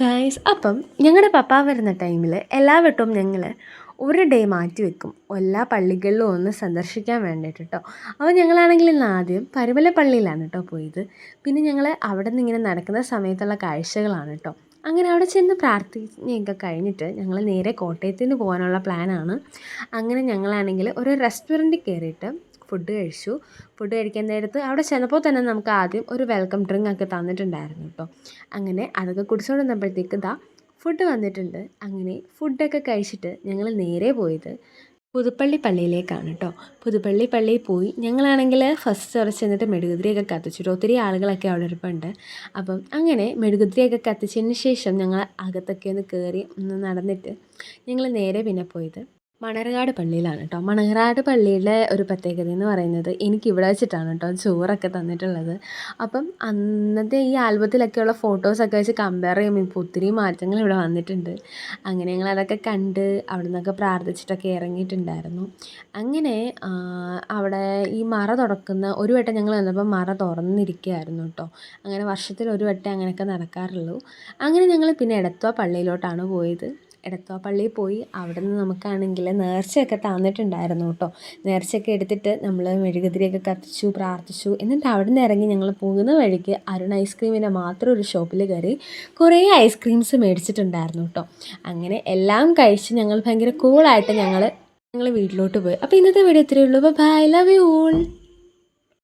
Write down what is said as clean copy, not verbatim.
Guys, അപ്പം ഞങ്ങളുടെ പപ്പ വരുന്ന ടൈമിൽ എല്ലാ വട്ടവും ഞങ്ങൾ ഒരു ഡേ മാറ്റി വെക്കും എല്ലാ പള്ളികളിലും ഒന്ന് സന്ദർശിക്കാൻ വേണ്ടിയിട്ട് കേട്ടോ. അപ്പോൾ ഞങ്ങളാണെങ്കിൽ ഇന്ന് ആദ്യം പരുമല പള്ളിയിലാണ് കേട്ടോ പോയത്. പിന്നെ ഞങ്ങൾ അവിടെ നിന്ന് ഇങ്ങനെ നടക്കുന്ന സമയത്തുള്ള കാഴ്ചകളാണ് കേട്ടോ. അങ്ങനെ അവിടെ ചെന്ന് പ്രാർത്ഥനയൊക്കെ കഴിഞ്ഞിട്ട് ഞങ്ങൾ നേരെ കോട്ടയത്ത് നിന്ന് പോകാനുള്ള പ്ലാനാണ്. അങ്ങനെ ഞങ്ങളാണെങ്കിൽ ഒരു റെസ്റ്റോറൻറ്റിൽ കയറിയിട്ട് ഫുഡ് കഴിക്കാൻ നേരത്ത് അവിടെ ചെന്നപ്പോൾ തന്നെ നമുക്ക് ആദ്യം ഒരു വെൽക്കം ഡ്രിങ്ക് ഒക്കെ തന്നിട്ടുണ്ടായിരുന്നു കേട്ടോ. അങ്ങനെ അതൊക്കെ കുടിച്ചുകൊണ്ട് വന്നപ്പോഴത്തേക്ക് ഫുഡ് വന്നിട്ടുണ്ട്. അങ്ങനെ ഫുഡൊക്കെ കഴിച്ചിട്ട് ഞങ്ങൾ നേരെ പോയത് പുതുപ്പള്ളി പള്ളിയിലേക്കാണ് കേട്ടോ. പുതുപ്പള്ളി പള്ളിയിൽ പോയി ഞങ്ങളാണെങ്കിൽ ഫസ്റ്റ് അവിടെ ചെന്നിട്ട് മെഴുകുതിരിയൊക്കെ കത്തിച്ചിട്ട് ഒത്തിരി ആളുകളൊക്കെ അവിടെ ഇരിപ്പുണ്ട്. അപ്പം അങ്ങനെ മെഴുകുതിരിയൊക്കെ കത്തിച്ചതിന് ശേഷം ഞങ്ങൾ അകത്തൊക്കെ ഒന്ന് കയറി ഒന്ന് നടന്നിട്ട് ഞങ്ങൾ നേരെ പിന്നെ പോയത് മണർകാട് പള്ളിയിലാണ് കേട്ടോ. മണർകാട് പള്ളിയിലെ ഒരു പ്രത്യേകത എന്ന് പറയുന്നത് എനിക്കിവിടെ വെച്ചിട്ടാണ് കേട്ടോ ചോറൊക്കെ തന്നിട്ടുള്ളത്. അപ്പം അന്നത്തെ ഈ ആൽബത്തിലൊക്കെയുള്ള ഫോട്ടോസൊക്കെ വെച്ച് കമ്പയർ ചെയ്യുമ്പോൾ ഇപ്പോൾ ഒത്തിരി മാറ്റങ്ങൾ ഇവിടെ വന്നിട്ടുണ്ട്. അങ്ങനെ ഞങ്ങൾ അതൊക്കെ കണ്ട് അവിടെ നിന്നൊക്കെ പ്രാർത്ഥിച്ചിട്ടൊക്കെ ഇറങ്ങിയിട്ടുണ്ടായിരുന്നു. അങ്ങനെ അവിടെ ഈ മറ തുറക്കുന്ന ഒരു വട്ടം ഞങ്ങൾ വന്നപ്പോൾ മറ തുറന്നിരിക്കുകയായിരുന്നു കേട്ടോ. അങ്ങനെ വർഷത്തിൽ ഒരു വട്ടം അങ്ങനെയൊക്കെ നടക്കാറുള്ളൂ. അങ്ങനെ ഞങ്ങൾ പിന്നെ എടത്വ പള്ളിയിലോട്ടാണ് പോയത്. എടത്വ പള്ളിയിൽ പോയി അവിടെ നിന്ന് നമുക്കാണെങ്കിൽ നേർച്ചയൊക്കെ തന്നിട്ടുണ്ടായിരുന്നു കേട്ടോ. നേർച്ചയൊക്കെ എടുത്തിട്ട് നമ്മൾ മെഴുകുതിരിയൊക്കെ കത്തിച്ചു, പ്രാർത്ഥിച്ചു. എന്നിട്ട് അവിടെ നിന്ന് ഇറങ്ങി ഞങ്ങൾ പോകുന്ന വഴിക്ക് അരുൺ ഐസ്ക്രീമിൻ്റെ മാത്രം ഒരു ഷോപ്പിൽ കയറി കുറേ ഐസ്ക്രീംസ് മേടിച്ചിട്ടുണ്ടായിരുന്നു കേട്ടോ. അങ്ങനെ എല്ലാം കഴിച്ച് ഞങ്ങൾ ഭയങ്കര കൂളായിട്ട് ഞങ്ങൾ വീട്ടിലോട്ട് പോയി. അപ്പോൾ ഇന്നത്തെ വീഡിയോ ഇത്രയേ ഉള്ളൂ. Bye, love you all.